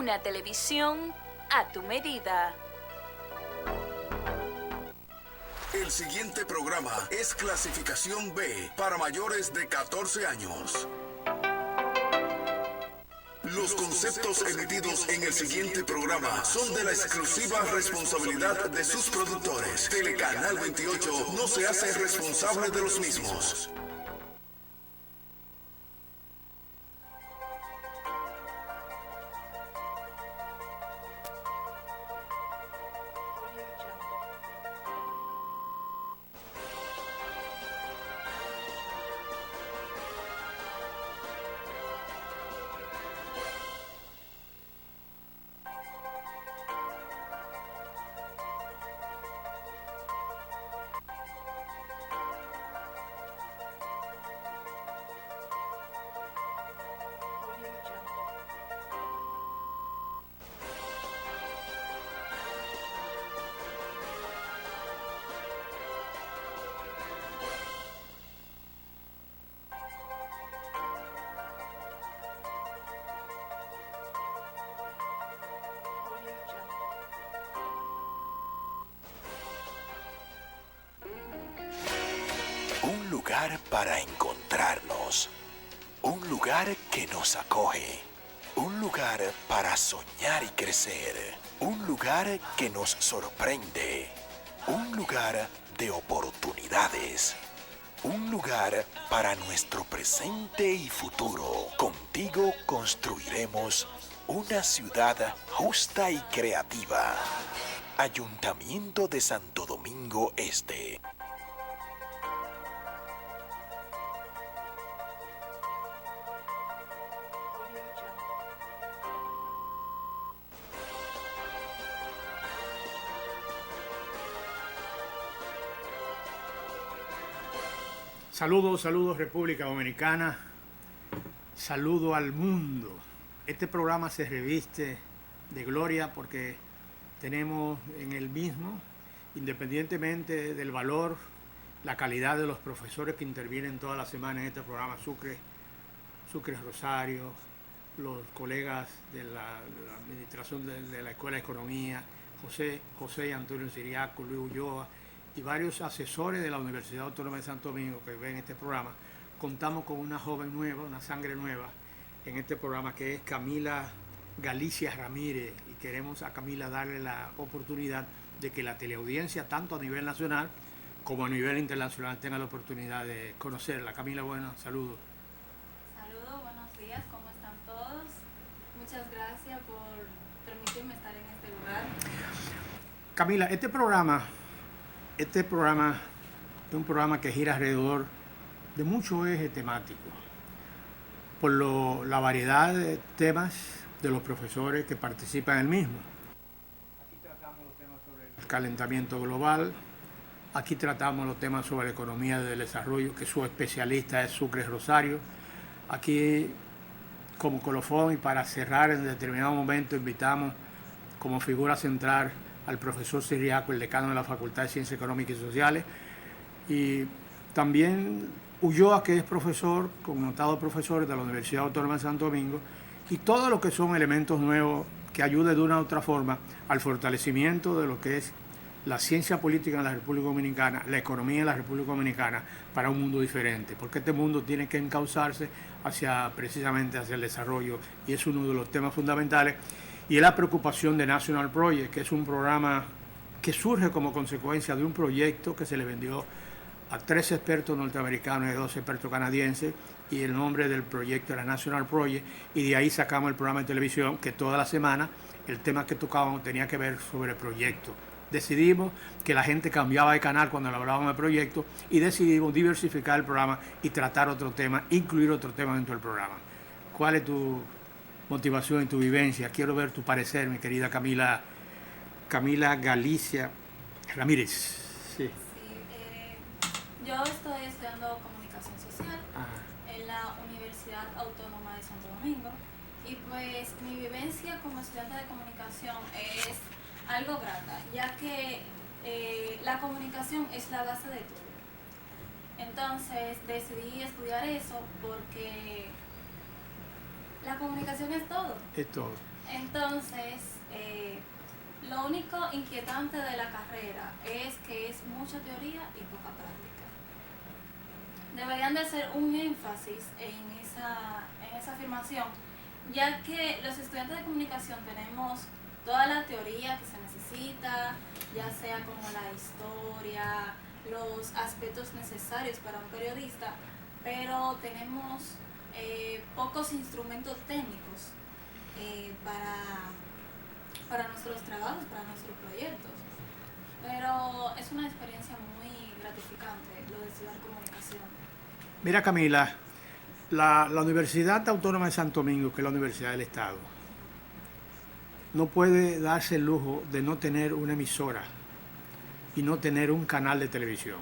Una televisión a tu medida. El siguiente programa es clasificación B para mayores de 14 años. Los conceptos emitidos en el siguiente programa son de la exclusiva responsabilidad de sus productores. Telecanal 28 no se hace responsable de los mismos. Un lugar para encontrarnos, un lugar que nos acoge, un lugar para soñar y crecer, un lugar que nos sorprende, un lugar de oportunidades, un lugar para nuestro presente y futuro. Contigo construiremos una ciudad justa y creativa. Ayuntamiento de Santo Domingo Este. Saludos, saludos República Dominicana, saludo al mundo. Este programa se reviste de gloria porque tenemos en el mismo, independientemente del valor, la calidad de los profesores que intervienen toda la semana en este programa, Sucre Rosario, los colegas de la administración de la Escuela de Economía, José y Antonio Siriaco, Luis Ulloa, y varios asesores de la Universidad Autónoma de Santo Domingo que ven este programa. Contamos con una joven nueva, una sangre nueva en este programa, que es Camila Galicia Ramírez, y queremos a Camila darle la oportunidad de que la teleaudiencia, tanto a nivel nacional como a nivel internacional, tenga la oportunidad de conocerla. Camila, bueno, saludos. Saludos, buenos días, ¿cómo están todos? Muchas gracias por permitirme estar en este lugar. Camila, este programa es un programa que gira alrededor de muchos ejes temáticos, por la variedad de temas de los profesores que participan en el mismo. Aquí tratamos los temas sobre el calentamiento global, aquí tratamos los temas sobre la economía del desarrollo, que su especialista es Sucre Rosario. Aquí, como colofón y para cerrar en determinado momento, invitamos como figura central al profesor Siriaco, el decano de la Facultad de Ciencias Económicas y Sociales, y también Ulloa, que es profesor, connotado profesor de la Universidad Autónoma de Santo Domingo, y todo lo que son elementos nuevos que ayuden de una u otra forma al fortalecimiento de lo que es la ciencia política en la República Dominicana, la economía en la República Dominicana, para un mundo diferente, porque este mundo tiene que encauzarse precisamente hacia el desarrollo, y es uno de los temas fundamentales. Y es la preocupación de National Project, que es un programa que surge como consecuencia de un proyecto que se le vendió a 3 expertos norteamericanos y 2 expertos canadienses, y el nombre del proyecto era National Project, y de ahí sacamos el programa de televisión, que toda la semana el tema que tocábamos tenía que ver sobre el proyecto. Decidimos que la gente cambiaba de canal cuando le hablábamos del proyecto, y decidimos diversificar el programa y tratar otro tema, incluir otro tema dentro del programa. ¿Cuál es tu motivación y tu vivencia? Quiero ver tu parecer, mi querida Camila Galicia Ramírez. Sí. Yo estoy estudiando comunicación social en la Universidad Autónoma de Santo Domingo, y pues mi vivencia como estudiante de comunicación es algo grata, ya que la comunicación es la base de todo. Entonces decidí estudiar eso porque la comunicación es todo. Es todo. Entonces, lo único inquietante de la carrera es que es mucha teoría y poca práctica. Deberían de hacer un énfasis en esa afirmación, ya que los estudiantes de comunicación tenemos toda la teoría que se necesita, ya sea como la historia, los aspectos necesarios para un periodista, pero tenemos pocos instrumentos técnicos para nuestros trabajos, para nuestros proyectos. Pero es una experiencia muy gratificante lo de estudiar comunicación. Mira, Camila, la Universidad Autónoma de Santo Domingo, que es la Universidad del Estado, no puede darse el lujo de no tener una emisora y no tener un canal de televisión.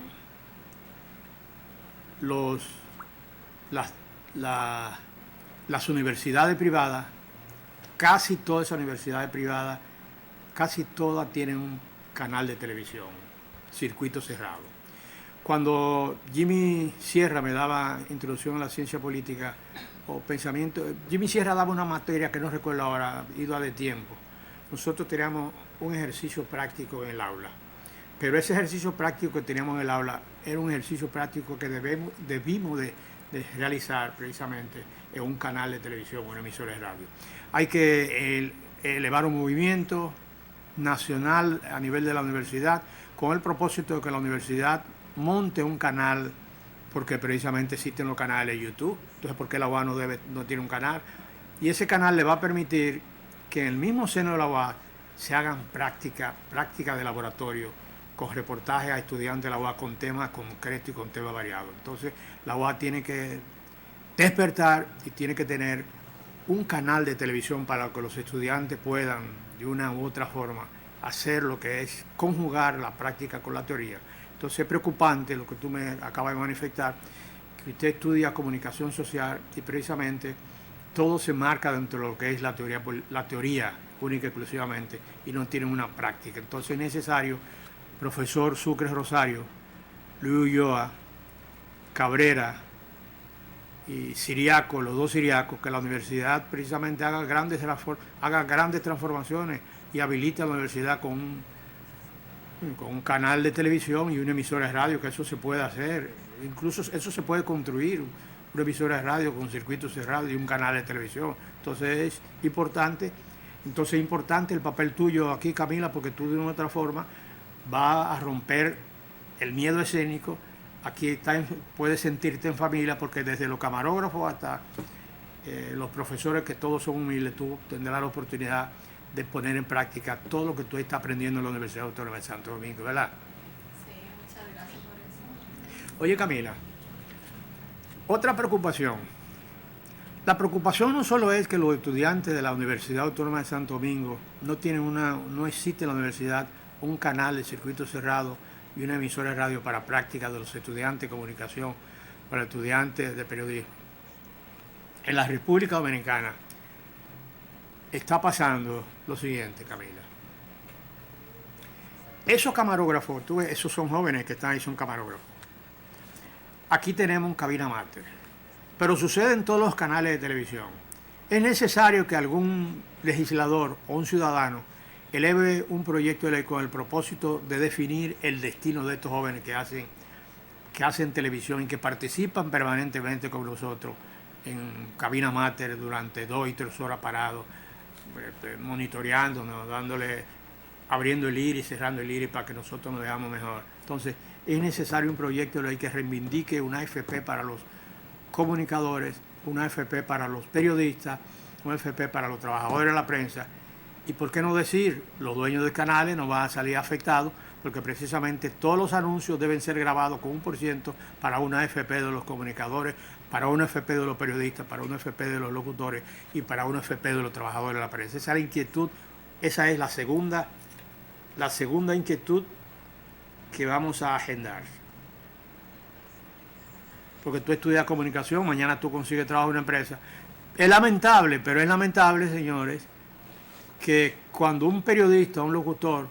Las universidades privadas, casi todas esas universidades privadas, casi todas tienen un canal de televisión, circuito cerrado. Cuando Jimmy Sierra me daba introducción a la ciencia política o pensamiento, Jimmy Sierra daba una materia que no recuerdo ahora, ido de tiempo. Nosotros teníamos un ejercicio práctico en el aula, pero ese ejercicio práctico que teníamos en el aula era un ejercicio práctico que debimos de realizar precisamente en un canal de televisión, una emisora de radio. Hay que elevar un movimiento nacional a nivel de la universidad con el propósito de que la universidad monte un canal, porque precisamente existen los canales de YouTube. Entonces, ¿por qué la UAS no tiene un canal? Y ese canal le va a permitir que en el mismo seno de la UAS se hagan prácticas de laboratorio con reportajes a estudiantes de la UAS con temas concretos y con temas variados. Entonces, la UAS tiene que despertar y tiene que tener un canal de televisión para que los estudiantes puedan, de una u otra forma, hacer lo que es conjugar la práctica con la teoría. Entonces es preocupante lo que tú me acabas de manifestar, que usted estudia comunicación social y precisamente todo se marca dentro de lo que es la teoría única y exclusivamente, y no tienen una práctica. Entonces es necesario, profesor Sucre Rosario, Luis Ulloa, Cabrera y Siriaco, los dos Siriacos, que la universidad precisamente haga grandes transformaciones y habilite a la universidad con un canal de televisión y una emisora de radio, que eso se puede hacer. Incluso eso se puede construir, una emisora de radio con circuitos cerrados y un canal de televisión. Entonces es importante el papel tuyo aquí, Camila, porque tú de una u otra forma vas a romper el miedo escénico. Aquí puedes sentirte en familia, porque desde los camarógrafos hasta los profesores, que todos son humildes, tú tendrás la oportunidad de poner en práctica todo lo que tú estás aprendiendo en la Universidad Autónoma de Santo Domingo, ¿verdad? Sí, muchas gracias por eso. Oye, Camila, otra preocupación. La preocupación no solo es que los estudiantes de la Universidad Autónoma de Santo Domingo no existe en la universidad un canal de circuito cerrado y una emisora de radio para práctica de los estudiantes de comunicación, para estudiantes de periodismo. En la República Dominicana está pasando lo siguiente, Camila. Esos camarógrafos, tú ves, esos son jóvenes que están ahí, son camarógrafos. Aquí tenemos un cabina máster, pero sucede en todos los canales de televisión. Es necesario que algún legislador o un ciudadano eleve un proyecto de ley con el propósito de definir el destino de estos jóvenes que hacen televisión y que participan permanentemente con nosotros en cabina máster durante 2 y 3 horas parados, monitoreándonos, abriendo el iris, cerrando el iris para que nosotros nos veamos mejor. Entonces, es necesario un proyecto de ley que reivindique una AFP para los comunicadores, una AFP para los periodistas, una AFP para los trabajadores de la prensa. Y por qué no decir, los dueños de canales no van a salir afectados, porque precisamente todos los anuncios deben ser grabados con 1% para una AFP de los comunicadores, para una AFP de los periodistas, para una AFP de los locutores y para una AFP de los trabajadores de la prensa. Esa es la inquietud, esa es la segunda inquietud que vamos a agendar. Porque tú estudias comunicación, mañana tú consigues trabajo en una empresa. Es lamentable, pero es lamentable, señores, que cuando un periodista, un locutor,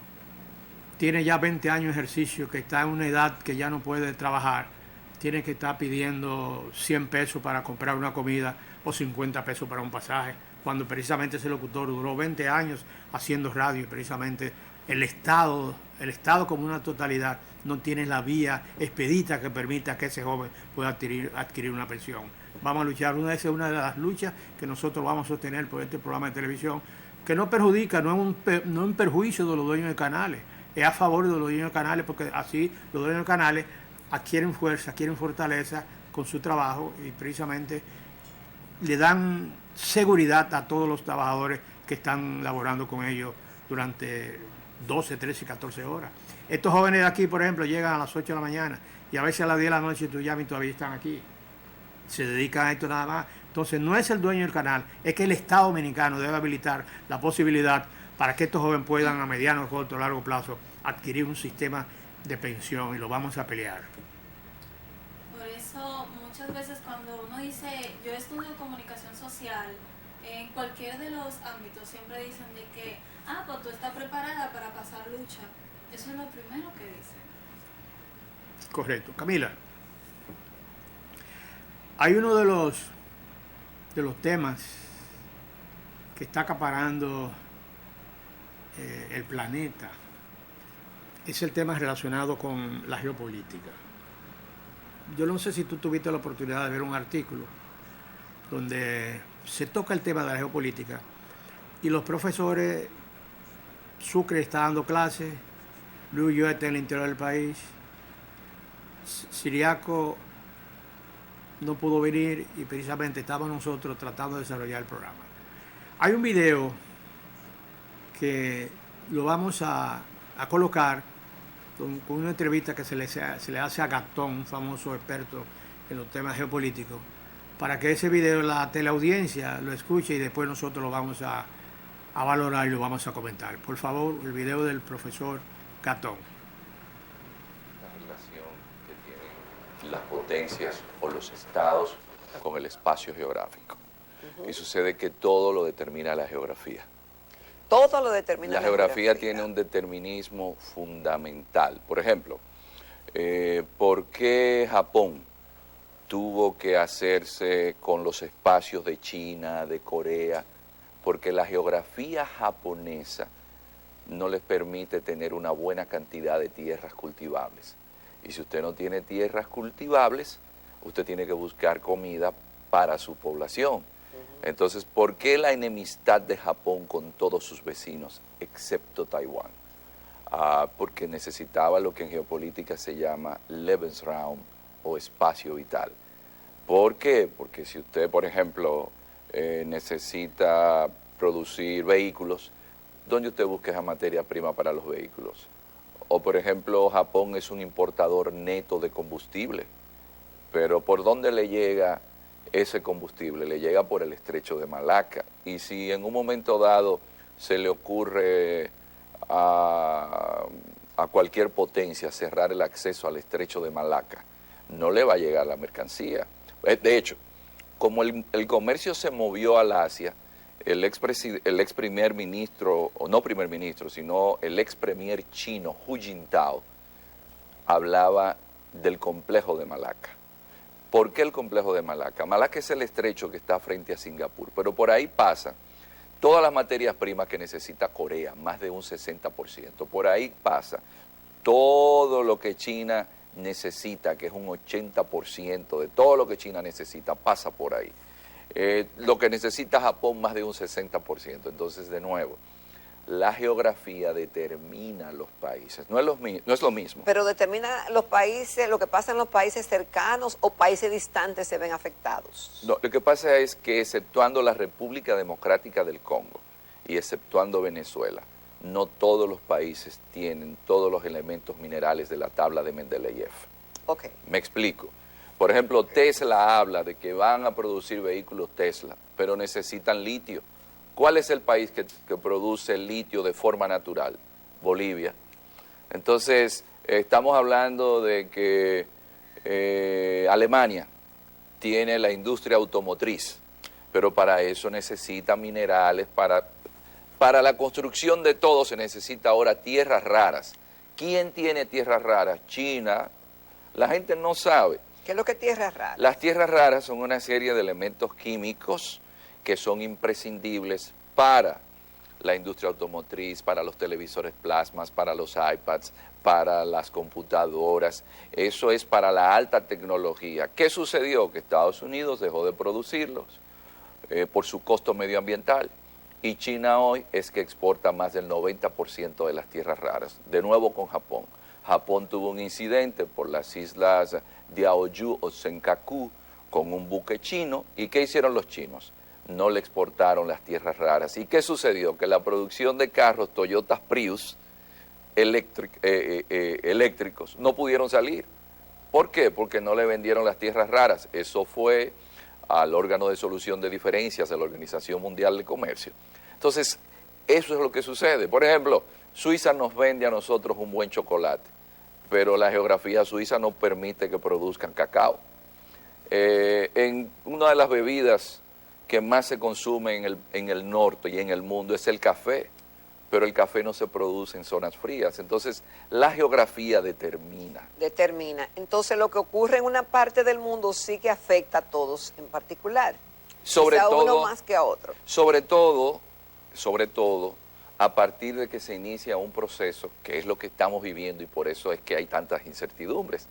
tiene ya 20 años de ejercicio, que está en una edad que ya no puede trabajar, tiene que estar pidiendo 100 pesos para comprar una comida o 50 pesos para un pasaje cuando precisamente ese locutor duró 20 años haciendo radio y precisamente el Estado como una totalidad no tiene la vía expedita que permita que ese joven pueda adquirir una pensión. Vamos a luchar, esa es una de las luchas que nosotros vamos a sostener por este programa de televisión, que no perjudica, no es un perjuicio de los dueños de canales, es a favor de los dueños de canales, porque así los dueños de canales adquieren fuerza, adquieren fortaleza con su trabajo y precisamente le dan seguridad a todos los trabajadores que están laborando con ellos durante 12, 13 y 14 horas. Estos jóvenes de aquí, por ejemplo, llegan a las 8 de la mañana y a veces a las 10 de la noche tú llamas y todavía están aquí. Se dedican a esto nada más. Entonces no es el dueño del canal, es que el Estado dominicano debe habilitar la posibilidad para que estos jóvenes puedan a mediano, corto o largo plazo adquirir un sistema de pensión y lo vamos a pelear. Por eso muchas veces cuando uno dice yo estudio comunicación social, en cualquier de los ámbitos siempre dicen de que pues tú estás preparada para pasar lucha. Eso es lo primero que dicen. Correcto. Camila, hay uno de los temas que está acaparando el planeta, es el tema relacionado con la geopolítica. Yo no sé si tú tuviste la oportunidad de ver un artículo donde se toca el tema de la geopolítica y los profesores, Sucre está dando clases, Luis yo está en el interior del país, Siriaco no pudo venir y precisamente estábamos nosotros tratando de desarrollar el programa. Hay un video que lo vamos a colocar con una entrevista que se le hace a Gastón, un famoso experto en los temas geopolíticos, para que ese video la teleaudiencia lo escuche y después nosotros lo vamos a valorar y lo vamos a comentar. Por favor, el video del profesor Gastón. La relación que tienen las potencias o los estados con el espacio geográfico. Y sucede que todo lo determina la geografía. Todo lo determina la geografía. Tiene un determinismo fundamental. Por ejemplo, ¿por qué Japón tuvo que hacerse con los espacios de China, de Corea? Porque la geografía japonesa no les permite tener una buena cantidad de tierras cultivables. Y si usted no tiene tierras cultivables, usted tiene que buscar comida para su población. Entonces, ¿por qué la enemistad de Japón con todos sus vecinos, excepto Taiwán? Porque necesitaba lo que en geopolítica se llama Lebensraum o espacio vital. ¿Por qué? Porque si usted, por ejemplo, necesita producir vehículos, ¿dónde usted busca esa materia prima para los vehículos? O, por ejemplo, Japón es un importador neto de combustible, pero ¿por dónde le llega ese combustible? Le llega por el estrecho de Malaca. Y si en un momento dado se le ocurre a cualquier potencia cerrar el acceso al estrecho de Malaca, no le va a llegar la mercancía. De hecho, como el comercio se movió al Asia, el ex primer ministro, o no primer ministro, sino el ex premier chino, Hu Jintao, hablaba del complejo de Malaca. ¿Por qué el complejo de Malaca? Malaca es el estrecho que está frente a Singapur, pero por ahí pasan todas las materias primas que necesita Corea, más de un 60%. Por ahí pasa todo lo que China necesita, que es un 80% de todo lo que China necesita, pasa por ahí. Lo que necesita Japón, más de un 60%. Entonces, de nuevo, la geografía determina los países, no es lo mismo. Pero determina los países, lo que pasa en los países cercanos o países distantes se ven afectados. No, lo que pasa es que exceptuando la República Democrática del Congo y exceptuando Venezuela, no todos los países tienen todos los elementos minerales de la tabla de Mendeleev. Okay. Me explico. Por ejemplo, Tesla habla de que van a producir vehículos Tesla, pero necesitan litio. ¿Cuál es el país que produce litio de forma natural? Bolivia. Entonces, estamos hablando de que Alemania tiene la industria automotriz, pero para eso necesita minerales, para la construcción de todo se necesita ahora tierras raras. ¿Quién tiene tierras raras? China. La gente no sabe. ¿Qué es lo que es tierras raras? Las tierras raras son una serie de elementos químicos que son imprescindibles para la industria automotriz, para los televisores plasmas, para los iPads, para las computadoras. Eso es para la alta tecnología. ¿Qué sucedió? Que Estados Unidos dejó de producirlos por su costo medioambiental. Y China hoy es que exporta más del 90% de las tierras raras. De nuevo con Japón. Japón tuvo un incidente por las islas Diaoyu o Senkaku con un buque chino. ¿Y qué hicieron los chinos? No le exportaron las tierras raras. ¿Y qué sucedió? Que la producción de carros Toyota Prius eléctricos no pudieron salir. ¿Por qué? Porque no le vendieron las tierras raras. Eso fue al órgano de solución de diferencias de la Organización Mundial del Comercio. Entonces, eso es lo que sucede. Por ejemplo, Suiza nos vende a nosotros un buen chocolate, pero la geografía suiza no permite que produzcan cacao. En una de las bebidas que más se consume en el norte y en el mundo es el café, pero el café no se produce en zonas frías. Entonces, la geografía determina. Entonces, lo que ocurre en una parte del mundo sí que afecta a todos en particular. Sobre Quizá todo, uno más que a otro. Sobre todo, a partir de que se inicia un proceso, que es lo que estamos viviendo y por eso es que hay tantas incertidumbres.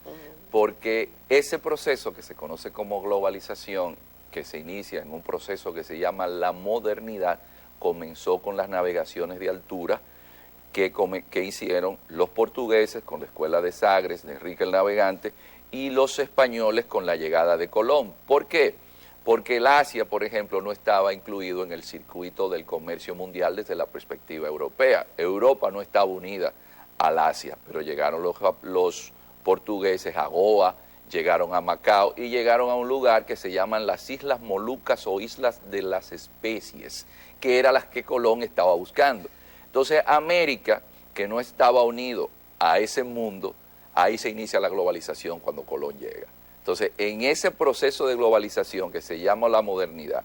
Porque ese proceso que se conoce como globalización, que se inicia en un proceso que se llama la modernidad, comenzó con las navegaciones de altura que hicieron los portugueses con la escuela de Sagres, de Enrique el Navegante, y los españoles con la llegada de Colón. ¿Por qué? Porque el Asia, por ejemplo, no estaba incluido en el circuito del comercio mundial desde la perspectiva europea. Europa no estaba unida al Asia, pero llegaron los portugueses a Goa, llegaron a Macao y llegaron a un lugar que se llaman las Islas Molucas o Islas de las Especies, que eran las que Colón estaba buscando. Entonces, América, que no estaba unido a ese mundo, ahí se inicia la globalización cuando Colón llega. Entonces, en ese proceso de globalización que se llama la modernidad,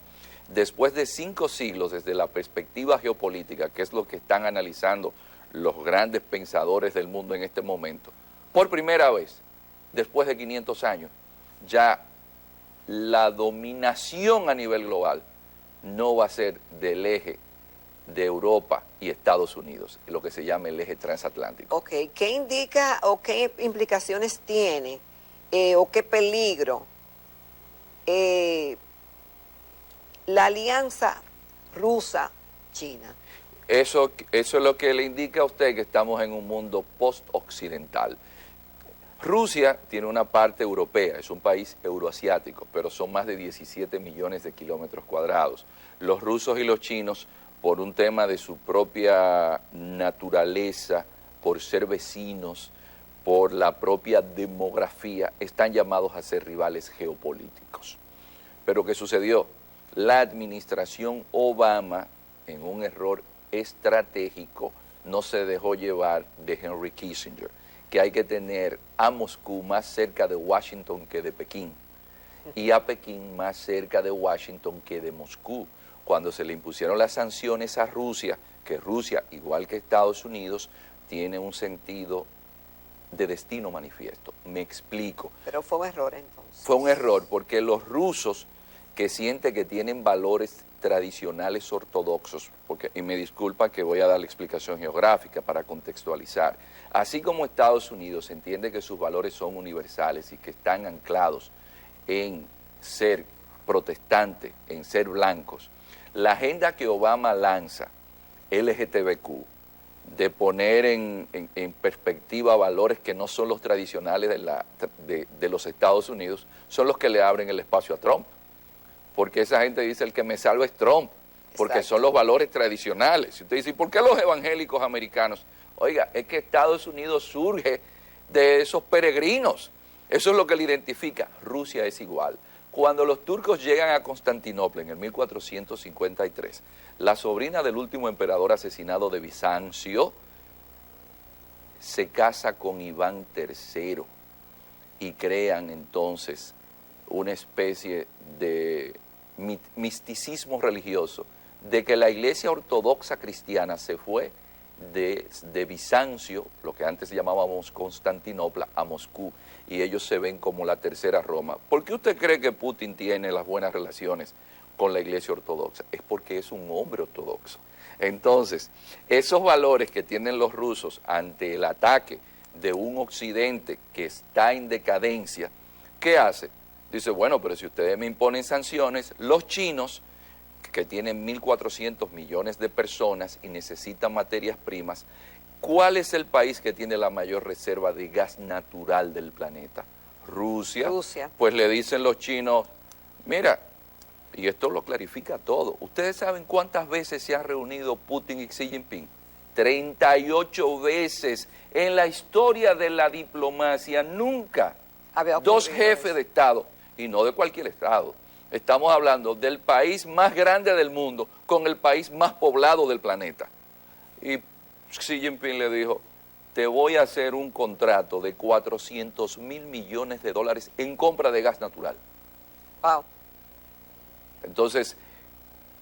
después de 5 siglos desde la perspectiva geopolítica, que es lo que están analizando los grandes pensadores del mundo en este momento, por primera vez, después de 500 años, ya la dominación a nivel global no va a ser del eje de Europa y Estados Unidos, lo que se llama el eje transatlántico. Ok, ¿qué indica o qué implicaciones tiene o qué peligro la alianza rusa-china? Eso es lo que le indica a usted que estamos en un mundo post-occidental. Rusia tiene una parte europea, es un país euroasiático, pero son más de 17 millones de kilómetros cuadrados. Los rusos y los chinos, por un tema de su propia naturaleza, por ser vecinos, por la propia demografía, están llamados a ser rivales geopolíticos. Pero ¿qué sucedió? La administración Obama, en un error estratégico, no se dejó llevar de Henry Kissinger, que hay que tener a Moscú más cerca de Washington que de Pekín, y a Pekín más cerca de Washington que de Moscú. Cuando se le impusieron las sanciones a Rusia, que Rusia, igual que Estados Unidos, tiene un sentido de destino manifiesto. Me explico. Pero fue un error entonces. Fue un error porque los rusos, que sienten que tienen valores tradicionales ortodoxos, y me disculpa que voy a dar la explicación geográfica para contextualizar, así como Estados Unidos entiende que sus valores son universales y que están anclados en ser protestante, en ser blancos, la agenda que Obama lanza, LGTBQ, de poner en perspectiva valores que no son los tradicionales de los Estados Unidos, son los que le abren el espacio a Trump. Porque esa gente dice, el que me salva es Trump, porque Exacto. son los valores tradicionales. Y usted dice, ¿y por qué los evangélicos americanos? Oiga, es que Estados Unidos surge de esos peregrinos. Eso es lo que le identifica. Rusia es igual. Cuando los turcos llegan a Constantinopla en el 1453, la sobrina del último emperador asesinado de Bizancio se casa con Iván III y crean entonces una especie de misticismo religioso, de que la iglesia ortodoxa cristiana se fue de Bizancio, lo que antes llamábamos Constantinopla, a Moscú, y ellos se ven como la tercera Roma. ¿Por qué usted cree que Putin tiene las buenas relaciones con la Iglesia Ortodoxa, es porque es un hombre ortodoxo. Entonces, esos valores que tienen los rusos ante el ataque de un occidente que está en decadencia, ¿qué hace? Dice, bueno, pero si ustedes me imponen sanciones, los chinos, que tienen 1.400 millones de personas y necesitan materias primas, ¿cuál es el país que tiene la mayor reserva de gas natural del planeta? Rusia. Pues le dicen los chinos, mira, y esto lo clarifica todo, ¿ustedes saben cuántas veces se han reunido Putin y Xi Jinping? 38 veces en la historia de la diplomacia, nunca dos jefes de Estado, y no de cualquier Estado. Estamos hablando del país más grande del mundo con el país más poblado del planeta. Y Xi Jinping le dijo, te voy a hacer un contrato de 400.000 millones de dólares en compra de gas natural. Wow. Entonces,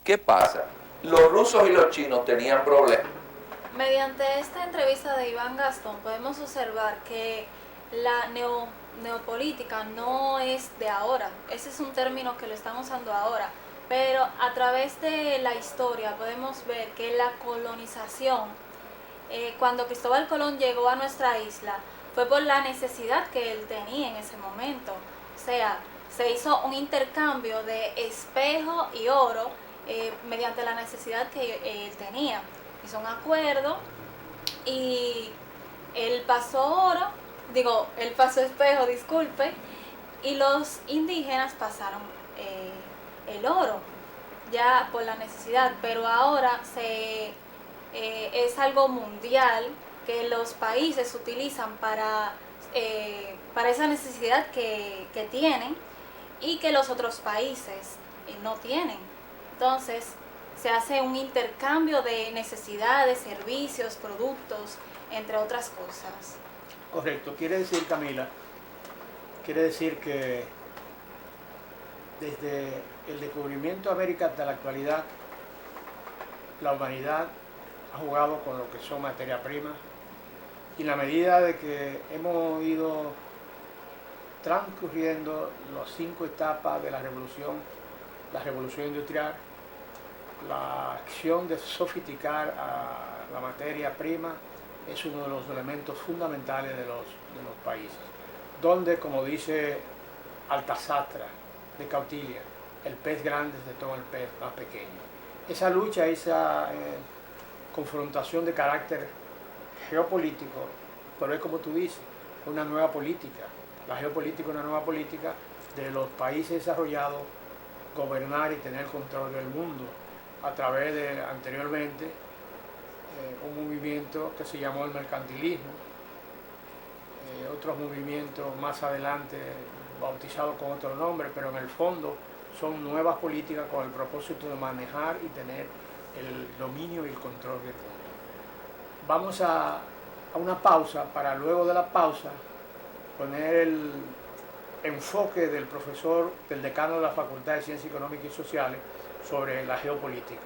¿qué pasa? Los rusos y los chinos tenían problemas. Mediante esta entrevista de Iván Gastón podemos observar que la neopolítica no es de ahora, ese es un término que lo están usando ahora, pero a través de la historia podemos ver que la colonización, cuando Cristóbal Colón llegó a nuestra isla, fue por la necesidad que él tenía en ese momento, o sea, se hizo un intercambio de espejo y oro mediante la necesidad que él tenía. Hizo un acuerdo y él pasó espejo, disculpe, y los indígenas pasaron el oro, ya por la necesidad, pero ahora es algo mundial que los países utilizan para esa necesidad que tienen y que los otros países no tienen. Entonces, se hace un intercambio de necesidades, servicios, productos, entre otras cosas. Correcto. Quiere decir, Camila, que desde el descubrimiento de América hasta la actualidad, la humanidad ha jugado con lo que son materia prima, y en la medida de que hemos ido transcurriendo las 5 etapas de la revolución industrial, la acción de sofisticar a la materia prima es uno de los elementos fundamentales de los países, donde, como dice Altasatra de Cautilia, el pez grande se toma el pez más pequeño. Esa lucha, esa confrontación de carácter geopolítico, pero es como tú dices, una nueva política. La geopolítica es una nueva política de los países desarrollados gobernar y tener control del mundo a través de, anteriormente, un movimiento que se llamó el mercantilismo, otros movimientos más adelante bautizados con otro nombre, pero en el fondo son nuevas políticas con el propósito de manejar y tener el dominio y el control del mundo. Vamos a una pausa para luego de la pausa poner el enfoque del profesor, del decano de la Facultad de Ciencias Económicas y Sociales sobre la geopolítica.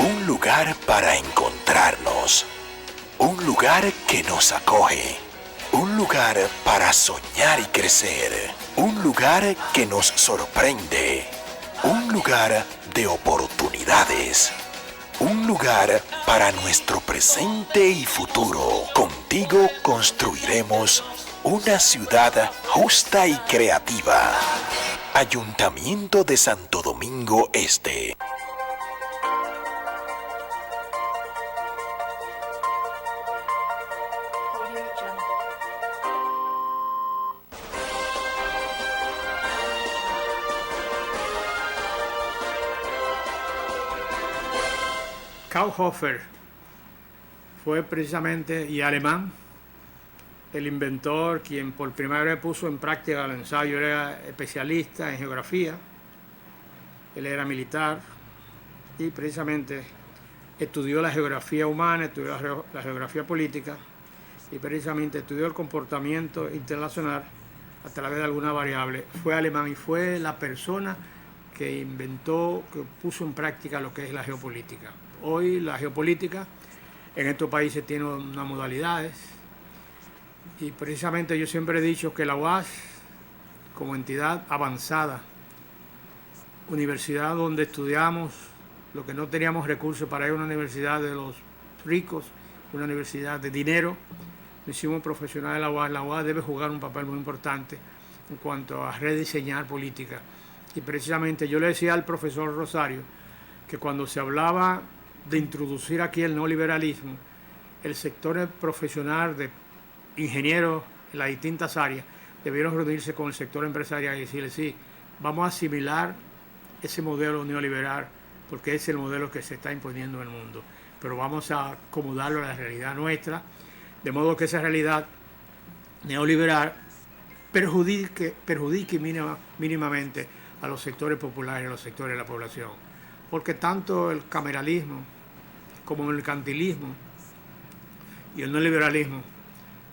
Un lugar para encontrarnos. Un lugar que nos acoge. Un lugar para soñar y crecer. Un lugar que nos sorprende. Un lugar de oportunidades. Un lugar para nuestro presente y futuro. Contigo construiremos una ciudad justa y creativa. Ayuntamiento de Santo Domingo Este. Kaufhofer fue precisamente, y alemán, el inventor, quien por primera vez puso en práctica el ensayo, era especialista en geografía, él era militar y precisamente estudió la geografía humana, estudió la geografía política y precisamente estudió el comportamiento internacional a través de alguna variable. Fue alemán y fue la persona que inventó, que puso en práctica lo que es la geopolítica. Hoy la geopolítica en estos países tiene unas modalidades y precisamente yo siempre he dicho que la UAS, como entidad avanzada, universidad donde estudiamos lo que no teníamos recursos para ir a una universidad de los ricos, una universidad de dinero, nos hicimos profesional de la UAS. La UAS debe jugar un papel muy importante en cuanto a rediseñar política. Y precisamente yo le decía al profesor Rosario que cuando se hablaba de introducir aquí el neoliberalismo, el sector profesional de ingenieros en las distintas áreas debieron reunirse con el sector empresarial y decirle, sí, vamos a asimilar ese modelo neoliberal porque es el modelo que se está imponiendo en el mundo, pero vamos a acomodarlo a la realidad nuestra, de modo que esa realidad neoliberal perjudique mínimamente a los sectores populares, a los sectores de la población, porque tanto el cameralismo como el mercantilismo y el neoliberalismo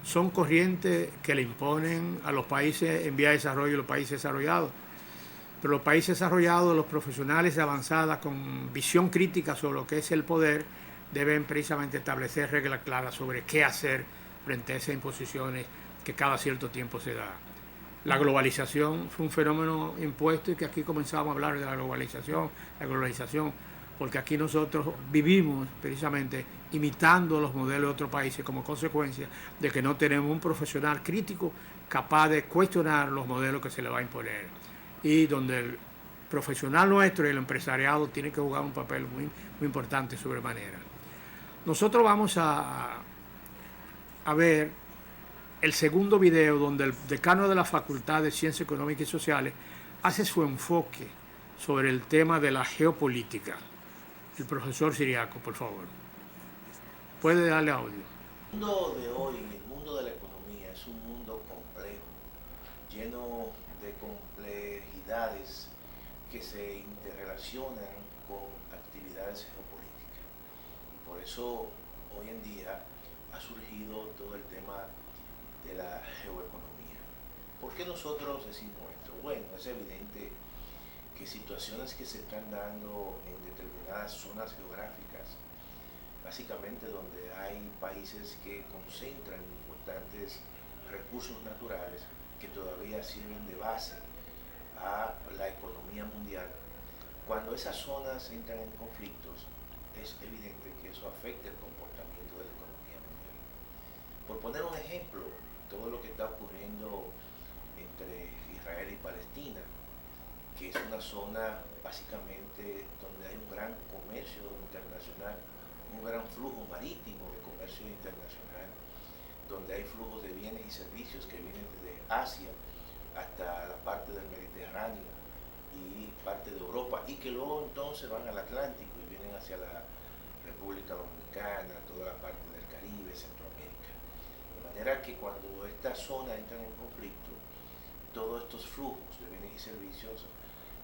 son corrientes que le imponen a los países en vía de desarrollo y los países desarrollados. Pero los países desarrollados, los profesionales de avanzada con visión crítica sobre lo que es el poder, deben precisamente establecer reglas claras sobre qué hacer frente a esas imposiciones que cada cierto tiempo se da. La globalización fue un fenómeno impuesto y que aquí comenzamos a hablar de la globalización, porque aquí nosotros vivimos precisamente imitando los modelos de otros países como consecuencia de que no tenemos un profesional crítico capaz de cuestionar los modelos que se le va a imponer. Y donde el profesional nuestro y el empresariado tienen que jugar un papel muy importante sobremanera. Nosotros vamos a ver el segundo video donde el decano de la Facultad de Ciencias Económicas y Sociales hace su enfoque sobre el tema de la geopolítica. El profesor Siriaco, por favor. Puede darle audio. El mundo de hoy, el mundo de la economía, es un mundo complejo, lleno de complejidades que se interrelacionan con actividades geopolíticas. Y por eso hoy en día ha surgido todo el tema de la geoeconomía. ¿Por qué nosotros decimos esto? Bueno, es evidente que situaciones que se están dando en determinadas zonas geográficas, básicamente donde hay países que concentran importantes recursos naturales que todavía sirven de base a la economía mundial, cuando esas zonas entran en conflictos, es evidente que eso afecta el comportamiento de la economía mundial. Por poner un ejemplo, todo lo que está ocurriendo entre Israel y Palestina, que es una zona básicamente donde hay un gran comercio internacional, un gran flujo marítimo de comercio internacional, donde hay flujos de bienes y servicios que vienen desde Asia hasta la parte del Mediterráneo y parte de Europa, y que luego entonces van al Atlántico y vienen hacia la República Dominicana, toda la parte del Caribe, Centroamérica. De manera que cuando estas zonas entran en conflicto, todos estos flujos de bienes y servicios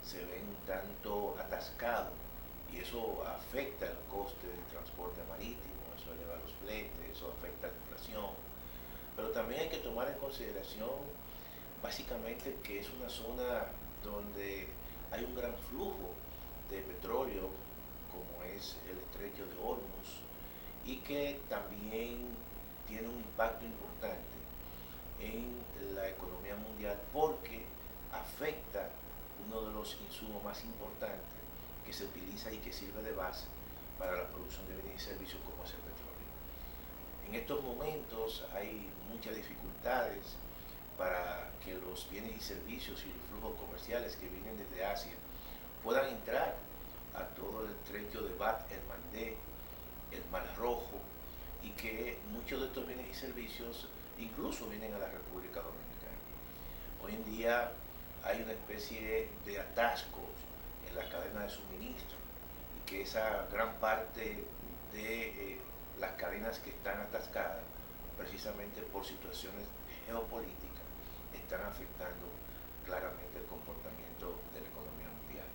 se ven un tanto atascados, y eso afecta el coste del transporte marítimo, eso eleva los fletes, eso afecta la inflación. Pero también hay que tomar en consideración básicamente que es una zona donde hay un gran flujo de petróleo, como es el estrecho de Hormuz, y que también tiene un impacto importante en la economía mundial porque afecta uno de los insumos más importantes que se utiliza y que sirve de base para la producción de bienes y servicios como es el petróleo. En estos momentos hay muchas dificultades para que los bienes y servicios y los flujos comerciales que vienen desde Asia puedan entrar a todo el estrecho de Bab el-Mandeb, el Mar Rojo, y que muchos de estos bienes y servicios incluso vienen a la República Dominicana. Hoy en día hay una especie de atascos en la cadena de suministro y que esa gran parte de las cadenas que están atascadas precisamente por situaciones geopolíticas, están afectando claramente el comportamiento de la economía mundial.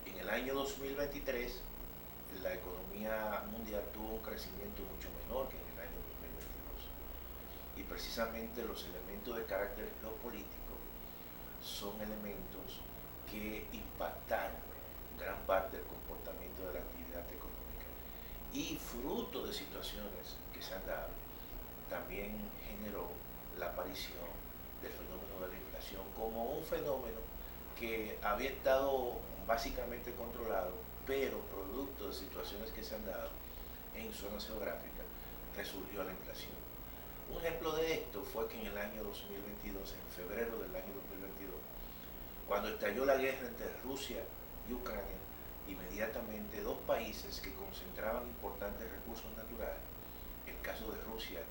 En el año 2023, la economía mundial tuvo un crecimiento mucho menor que en el año 2022. Y precisamente los elementos de carácter geopolítico son elementos que impactaron gran parte del comportamiento de la actividad económica. Y fruto de situaciones que se han dado, también generó la aparición del fenómeno de la inflación como un fenómeno que había estado básicamente controlado, pero producto de situaciones que se han dado en zonas geográficas, resurgió la inflación. Un ejemplo de esto fue que en el año 2022, en febrero del año 2022, cuando estalló la guerra entre Rusia y Ucrania, inmediatamente dos países que concentraban importantes recursos naturales, el caso de Rusia,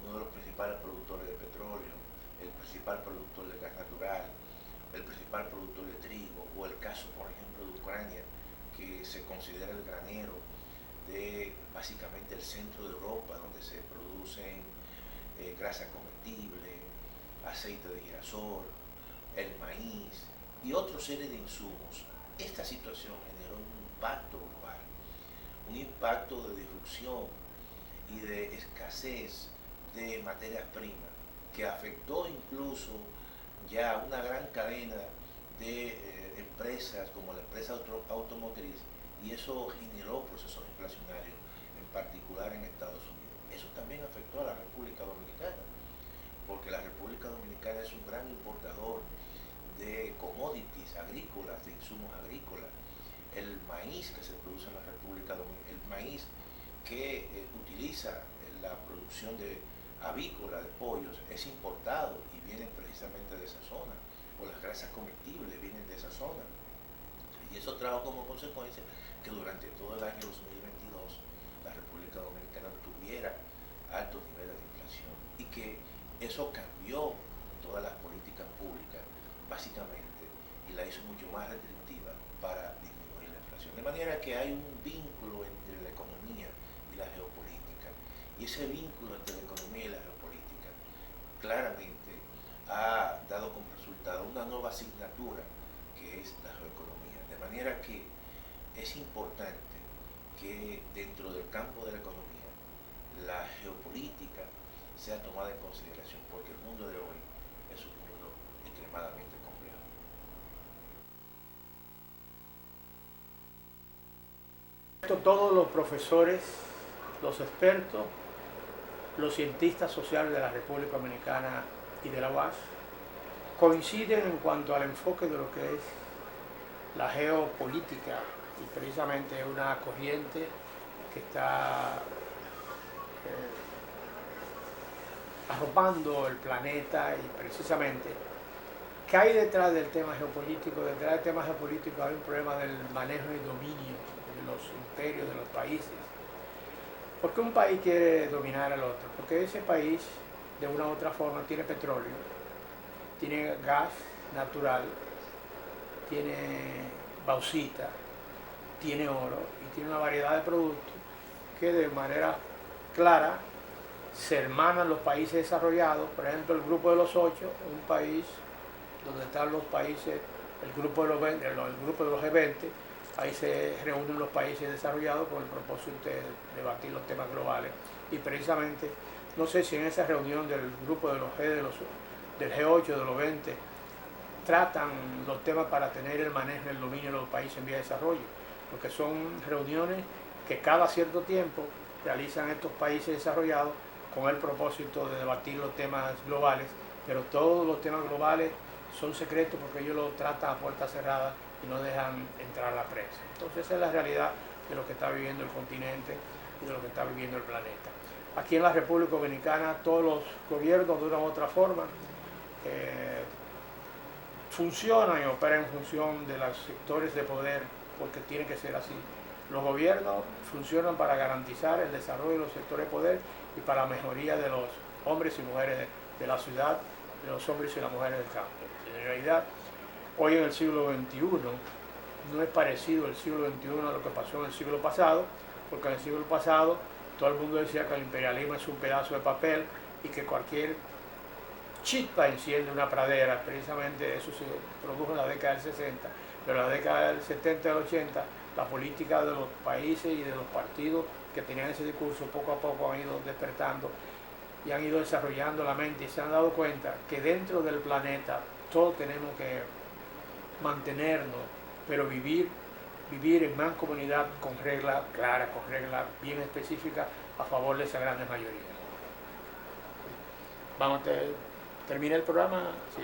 uno de los principales productores de petróleo, el principal productor de gas natural, el principal productor de trigo, o el caso, por ejemplo, de Ucrania, que se considera el granero de básicamente el centro de Europa, donde se producen grasa comestible, aceite de girasol, el maíz y otra serie de insumos. Esta situación generó un impacto global, un impacto de disrupción y de escasez de materias primas, que afectó incluso ya una gran cadena de empresas como la empresa automotriz, y eso generó procesos inflacionarios, en particular en Estados Unidos. Eso también afectó a la República Dominicana, porque la República Dominicana es un gran importador de commodities agrícolas, de insumos agrícolas. El maíz que se produce en la República Dominicana, el maíz que utiliza la producción de avícola, de pollos, es importado y viene precisamente de esa zona, o las grasas comestibles vienen de esa zona. Y eso trajo como consecuencia que durante todo el año 2022 la República Dominicana tuviera altos niveles de inflación, y que eso cambió todas las políticas públicas básicamente y la hizo mucho más restrictiva para disminuir la inflación. De manera que hay un vínculo entre la economía y la geopolítica, y ese vínculo entre la economía y la geopolítica claramente ha dado como resultado una nueva asignatura que es la geoeconomía. De manera que es importante que dentro del campo de la economía la geopolítica sea tomada en consideración, porque el mundo de hoy es un mundo extremadamente complejo. Todos los profesores, los expertos, los cientistas sociales de la República Dominicana y de la UAS coinciden en cuanto al enfoque de lo que es la geopolítica, y precisamente una corriente que está arropando el planeta. Y precisamente, ¿qué hay detrás del tema geopolítico? Detrás del tema geopolítico hay un problema del manejo y dominio de los imperios, de los países. ¿Por qué un país quiere dominar al otro? Porque ese país, de una u otra forma, tiene petróleo, tiene gas natural, tiene bauxita, tiene oro y tiene una variedad de productos que de manera clara se hermanan los países desarrollados. Por ejemplo, el grupo de los 8, un país donde están los países, el grupo de los G20, ahí se reúnen los países desarrollados con el propósito de debatir los temas globales. Y precisamente, no sé si en esa reunión del grupo de los del G8, de los 20, tratan los temas para tener el manejo, el dominio de los países en vía de desarrollo, porque son reuniones que cada cierto tiempo realizan estos países desarrollados con el propósito de debatir los temas globales, pero todos los temas globales son secretos porque ellos los tratan a puerta cerrada y no dejan entrar a la prensa. Entonces esa es la realidad de lo que está viviendo el continente y de lo que está viviendo el planeta. Aquí en la República Dominicana todos los gobiernos de una u otra forma funcionan y operan en función de los sectores de poder, porque tiene que ser así. Los gobiernos funcionan para garantizar el desarrollo de los sectores de poder y para la mejoría de los hombres y mujeres de la ciudad, de los hombres y las mujeres del campo. En realidad, hoy en el siglo XXI no es parecido el siglo XXI a lo que pasó en el siglo pasado, porque en el siglo pasado todo el mundo decía que el imperialismo es un pedazo de papel y que cualquier chispa enciende una pradera. Precisamente eso se produjo en la década del 60, pero en la década del 70 y del 80 la política de los países y de los partidos que tenían ese discurso poco a poco han ido despertando y han ido desarrollando la mente y se han dado cuenta que dentro del planeta todos tenemos que mantenernos, pero vivir en mancomunidad con reglas claras, con reglas bien específicas a favor de esa gran mayoría. Vamos a terminar el programa. Sí.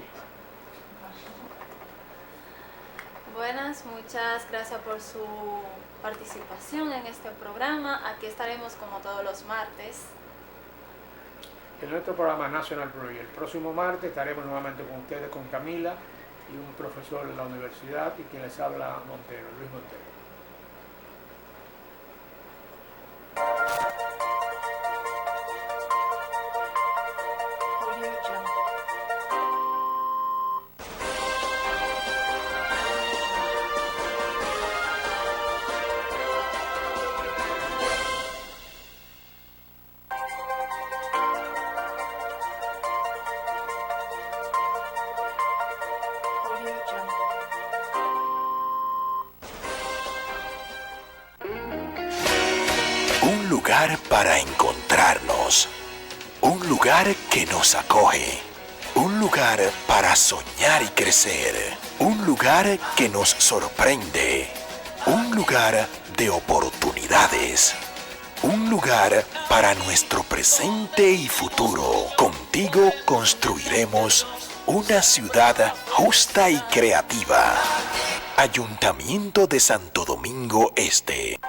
Buenas, muchas gracias por su participación en este programa. Aquí estaremos como todos los martes. En nuestro programa National Project. El próximo martes estaremos nuevamente con ustedes, con Camila y un profesor de la universidad y quien les habla Montero, Luis Montero. Un lugar para encontrarnos. Un lugar que nos acoge. Un lugar para soñar y crecer. Un lugar que nos sorprende. Un lugar de oportunidades. Un lugar para nuestro presente y futuro. Contigo construiremos una ciudad justa y creativa. Ayuntamiento de Santo Domingo Este.